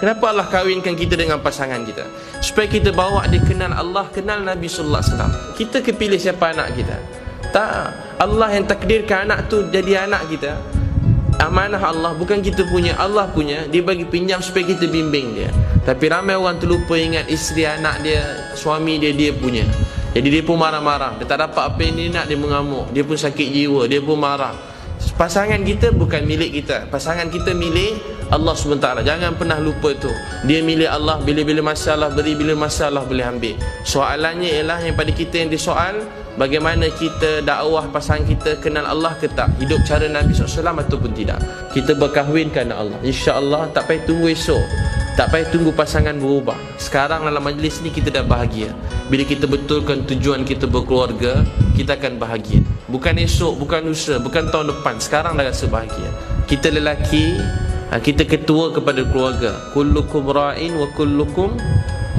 Kenapa Allah kahwinkan kita dengan pasangan kita? Supaya kita bawa dia kenal Allah, kenal Nabi sallallahu alaihi wasallam. Kita kepilih siapa anak kita? Tak. Allah yang takdirkan anak tu jadi anak kita. Amanah Allah, bukan kita punya, Allah punya. Dia bagi pinjam supaya kita bimbing dia. Tapi ramai orang terlupa ingat isteri anak dia, suami dia, dia punya. Jadi dia pun marah-marah. Dia tak dapat apa yang dia nak, dia mengamuk. Dia pun sakit jiwa, dia pun marah. Pasangan kita bukan milik kita. Pasangan kita milik Allah SWT. Jangan pernah lupa tu. Dia milik Allah. Bila-bila masalah beri, bila masalah boleh ambil. Soalannya ialah yang pada kita yang disoal, bagaimana kita dakwah pasangan kita kenal Allah ke tak? Hidup cara Nabi SAW ataupun tidak? Kita berkahwin kerana Allah. InsyaAllah tak payah tunggu esok, tak payah tunggu pasangan berubah. Sekarang dalam majlis ni kita dah bahagia. Bila kita betulkan tujuan kita berkeluarga, kita akan bahagia. Bukan esok, bukan lusa, bukan tahun depan. Sekarang dah rasa bahagia. Kita lelaki, kita ketua kepada keluarga. Kullukum ra'in wa kullukum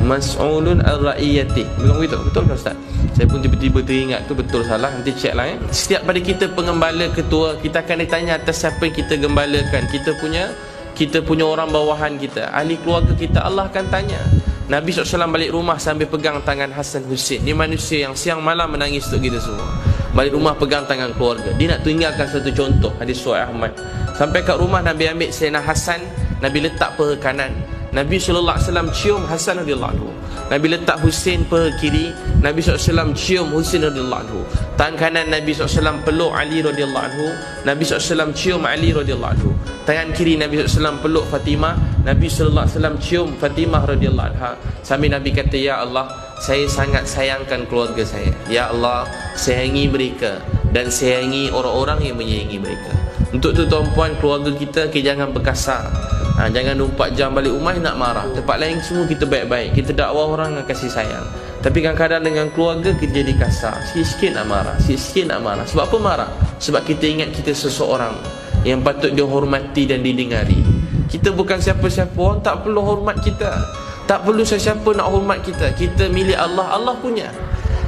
mas'ulun ar-ra'iyati. Bukan begitu? Betul tak Ustaz? Saya pun tiba-tiba teringat tu, betul salah, nanti check lah. Setiap pada kita pengembala ketua, kita akan ditanya atas siapa yang kita gembalakan. Kita punya orang bawahan kita, ahli keluarga kita, Allah akan tanya. Nabi SAW balik rumah sambil pegang tangan Hasan Hussein. Dia manusia yang siang malam menangis untuk kita semua. Balik rumah pegang tangan keluarga. Dia nak tinggalkan satu contoh, hadis Suhaib Ahmad. Sampai kat rumah Nabi ambil Sayyidina Hasan, Nabi letak paha kanan. Nabi SAW cium Hasan radhiyallahu anhu. Nabi letak Hussein paha kiri. Nabi SAW cium Hussein radhiyallahu anhu. Tangan kanan Nabi SAW peluk Ali radhiyallahu anhu. Nabi SAW cium Ali radhiyallahu anhu. Tangan kiri Nabi SAW peluk Fatimah. Nabi SAW cium Fatimah radhiyallahu anha. Sambil Nabi kata, ya Allah, saya sangat sayangkan keluarga saya. Ya Allah, sayangi mereka dan sayangi orang-orang yang menyayangi mereka. Untuk tu tuan-puan, keluarga kita jangan berkasar. Jangan 24 jam balik rumah nak marah. Tempat lain semua kita baik-baik, kita dakwah orang dengan kasih sayang. Tapi kadang-kadang dengan keluarga kita jadi kasar. Sikit-sikit nak marah, sikit-sikit nak marah. Sebab apa marah? Sebab kita ingat kita seseorang yang patut dihormati dan didengari. Kita bukan siapa-siapa, orang tak perlu hormat kita. Tak perlu siapa nak hormat kita. Kita milik Allah, Allah punya.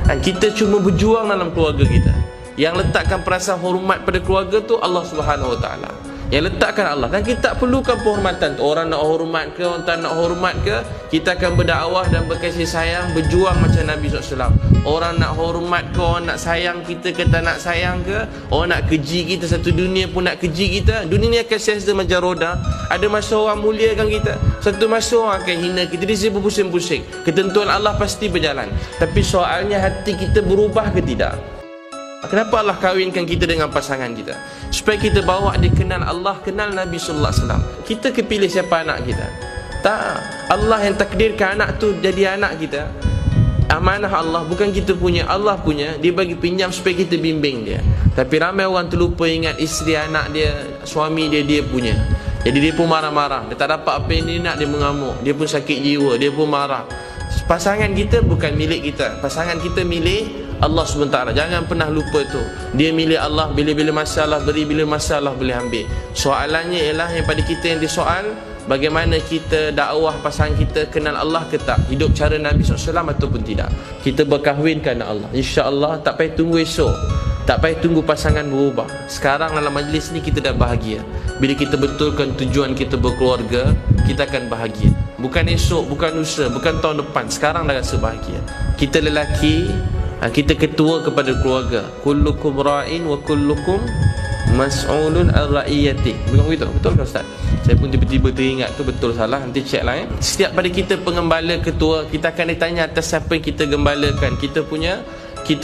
Dan kita cuma berjuang dalam keluarga kita. Yang letakkan perasaan hormat pada keluarga tu Allah Subhanahu Wa Taala. Yang letakkan Allah. Dan kita tak perlukan penghormatan tu. Orang nak hormat ke, orang tak nak hormat ke, kita akan berdakwah dan berkasih sayang, berjuang macam Nabi SAW. Orang nak hormat ke, orang nak sayang kita ke, tak nak sayang ke, orang nak keji kita, satu dunia pun nak keji kita. Dunia ni akan sia-sia macam roda. Ada masa orang muliakan kita, satu masa orang akan hina kita. Dia siapa pusing-pusing. Ketentuan Allah pasti berjalan. Tapi soalnya hati kita berubah ke tidak? Kenapa Allah kahwinkan kita dengan pasangan kita? Supaya kita bawa dia kenal Allah, kenal Nabi sallallahu alaihi wasallam. Kita kepilih siapa anak kita? Tak. Allah yang takdirkan anak tu jadi anak kita. Amanah Allah, bukan kita punya, Allah punya. Dia bagi pinjam supaya kita bimbing dia. Tapi ramai orang terlupa ingat isteri anak dia, suami dia, dia punya. Jadi dia pun marah-marah. Dia tak dapat apa yang dia nak, dia mengamuk. Dia pun sakit jiwa, dia pun marah. Pasangan kita bukan milik kita. Pasangan kita milik Allah SWT. Jangan pernah lupa tu. Dia milik Allah. Bila-bila masalah beri, bila masalah boleh ambil. Soalannya ialah yang pada kita yang disoal, bagaimana kita dakwah pasangan kita kenal Allah ke tak? Hidup cara Nabi SAW ataupun tidak? Kita berkahwin kerana Allah. InsyaAllah tak payah tunggu esok, tak payah tunggu pasangan berubah. Sekarang dalam majlis ni kita dah bahagia. Bila kita betulkan tujuan kita berkeluarga, kita akan bahagia. Bukan esok, bukan lusa, bukan tahun depan. Sekarang dah rasa bahagia. Kita lelaki, kita ketua kepada keluarga. Kullukum ra'in wa kullukum mas'ulun ar-ra'iyati. Bukan begitu? Betul tak Ustaz? Saya pun tiba-tiba teringat tu, betul salah, nanti check lah. Setiap pada kita pengembala ketua, kita akan ditanya atas siapa yang kita gembalakan. Kita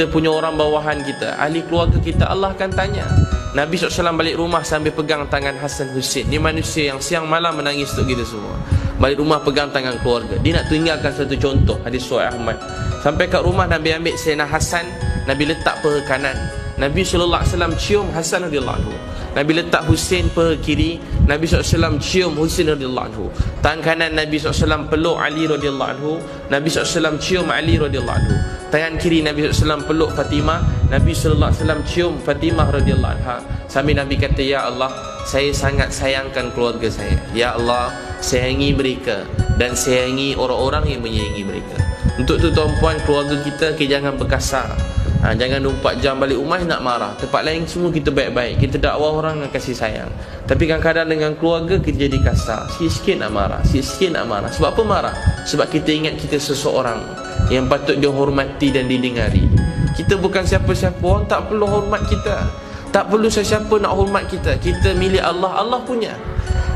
punya orang bawahan kita, ahli keluarga kita, Allah akan tanya. Nabi SAW balik rumah sambil pegang tangan Hasan Hussein. Dia manusia yang siang malam menangis untuk kita semua. Balik rumah pegang tangan keluarga. Dia nak tinggalkan satu contoh, hadis Suhaib Ahmad. Sampai kat rumah Nabi ambil Sayyidina Hasan, Nabi letak paha kanan. Nabi SAW cium Hasan radhiyallahu anhu. Nabi letak Hussein paha kiri. Nabi SAW cium Hussein radhiyallahu anhu. Tangan kanan Nabi SAW peluk Ali radhiyallahu anhu. Nabi SAW cium Ali radhiyallahu anhu. Tangan kiri Nabi SAW peluk Fatimah. Nabi SAW cium Fatimah radhiyallahu anha. Sambil Nabi kata, ya Allah, saya sangat sayangkan keluarga saya. Ya Allah, sayangi mereka dan sayangi orang-orang yang menyayangi mereka. Untuk tu tuan-puan, keluarga kita jangan berkasar. Jangan 24 jam balik rumah nak marah. Tempat lain semua kita baik-baik, kita dakwah orang dengan kasih sayang. Tapi kadang-kadang dengan keluarga kita jadi kasar, sikit-sikit nak marah, sikit-sikit nak marah. Sebab apa marah? Sebab kita ingat kita seseorang yang patut dihormati dan didengari. Kita bukan siapa-siapa, orang tak perlu hormat kita, tak perlu sesiapa nak hormat kita. Kita milik Allah, Allah punya.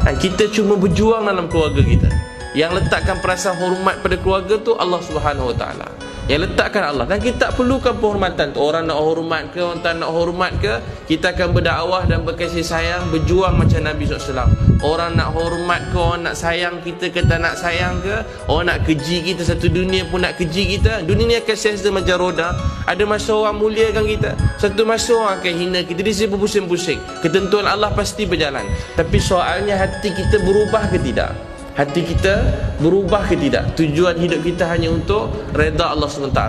Kita cuma berjuang dalam keluarga kita. Yang letakkan perasaan hormat pada keluarga tu Allah Subhanahu Wa Taala. Yang letakkan Allah. Dan kita tak perlukan penghormatan tu. Orang nak hormat ke, orang tak nak hormat ke, kita akan berdakwah dan berkasih sayang, berjuang macam Nabi SAW. Orang nak hormat ke, orang nak sayang kita ke tak nak sayang ke, orang nak keji kita, satu dunia pun nak keji kita. Dunia ni akan sia-sia macam roda. Ada masa orang muliakan kita, satu masa orang akan hina kita. Dia siapa pusing-pusing. Ketentuan Allah pasti berjalan. Tapi soalnya hati kita berubah ke tidak? Hati kita berubah ke tidak? Tujuan hidup kita hanya untuk redha Allah SWT.